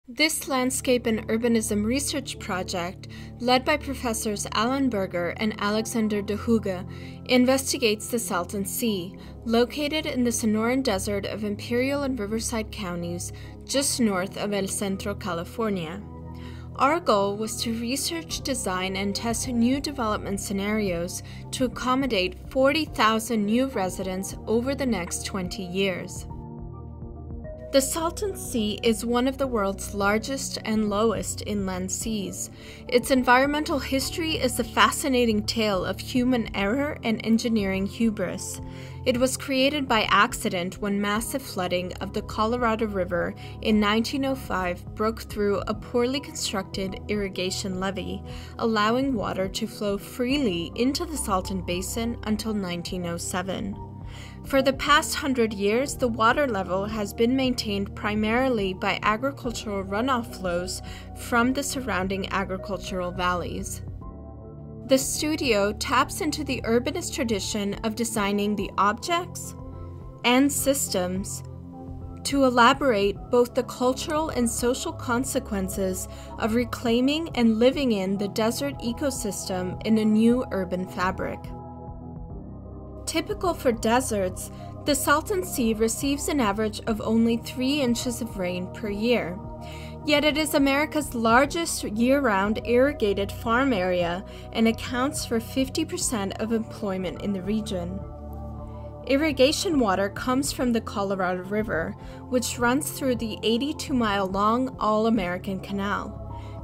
This landscape and urbanism research project, led by Professors Alan Berger and Alexander de Hooge, investigates the Salton Sea, located in the Sonoran Desert of Imperial and Riverside counties, just north of El Centro, California. Our goal was to research, design, and test new development scenarios to accommodate 40,000 new residents over the next 20 years. The Salton Sea is one of the world's largest and lowest inland seas. Its environmental history is a fascinating tale of human error and engineering hubris. It was created by accident when massive flooding of the Colorado River in 1905 broke through a poorly constructed irrigation levee, allowing water to flow freely into the Salton Basin until 1907. For the past 100 years, the water level has been maintained primarily by agricultural runoff flows from the surrounding agricultural valleys. The studio taps into the urbanist tradition of designing the objects and systems to elaborate both the cultural and social consequences of reclaiming and living in the desert ecosystem in a new urban fabric. Typical for deserts, the Salton Sea receives an average of only 3 inches of rain per year. Yet it is America's largest year-round irrigated farm area and accounts for 50% of employment in the region. Irrigation water comes from the Colorado River, which runs through the 82-mile-long All-American Canal.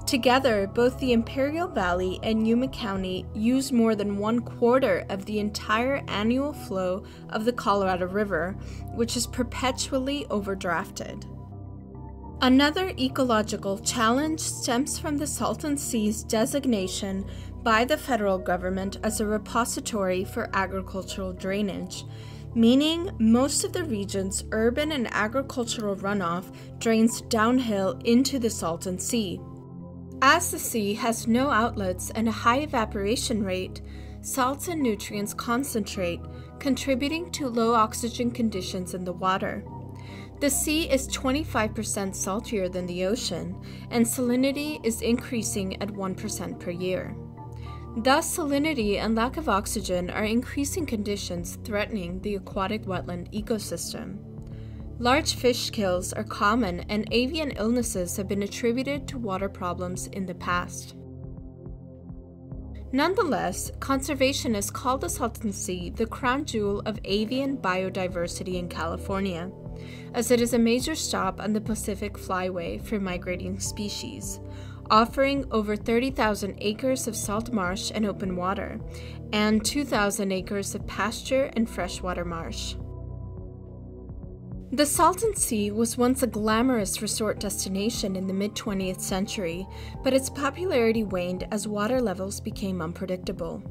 Together, both the Imperial Valley and Yuma County use more than 1/4 of the entire annual flow of the Colorado River, which is perpetually overdrafted. Another ecological challenge stems from the Salton Sea's designation by the federal government as a repository for agricultural drainage, meaning most of the region's urban and agricultural runoff drains downhill into the Salton Sea. As the sea has no outlets and a high evaporation rate, salts and nutrients concentrate, contributing to low oxygen conditions in the water. The sea is 25% saltier than the ocean, and salinity is increasing at 1% per year. Thus, salinity and lack of oxygen are increasing conditions threatening the aquatic wetland ecosystem. Large fish kills are common, and avian illnesses have been attributed to water problems in the past. Nonetheless, conservationists call the Salton Sea the crown jewel of avian biodiversity in California, as it is a major stop on the Pacific Flyway for migrating species, offering over 30,000 acres of salt marsh and open water, and 2,000 acres of pasture and freshwater marsh. The Salton Sea was once a glamorous resort destination in the mid-20th century, but its popularity waned as water levels became unpredictable.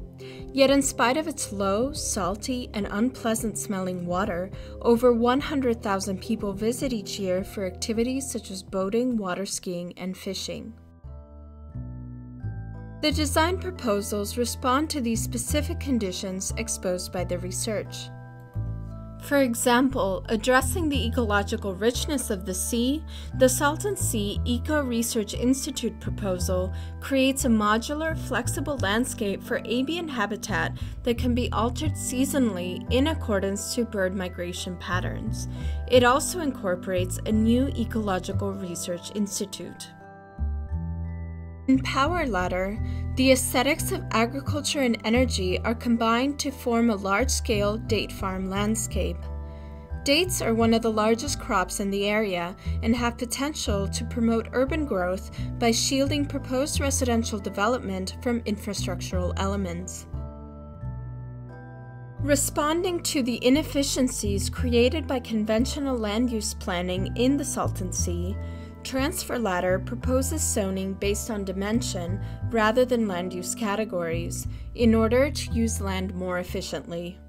Yet in spite of its low, salty, and unpleasant-smelling water, over 100,000 people visit each year for activities such as boating, water skiing, and fishing. The design proposals respond to these specific conditions exposed by the research. For example, addressing the ecological richness of the sea, the Salton Sea Eco-Research Institute proposal creates a modular, flexible landscape for avian habitat that can be altered seasonally in accordance to bird migration patterns. It also incorporates a new ecological research institute. In Power Ladder, the aesthetics of agriculture and energy are combined to form a large-scale date farm landscape. Dates are one of the largest crops in the area and have potential to promote urban growth by shielding proposed residential development from infrastructural elements. Responding to the inefficiencies created by conventional land use planning in the Salton Sea, Transfer Ladder proposes zoning based on dimension rather than land use categories in order to use land more efficiently.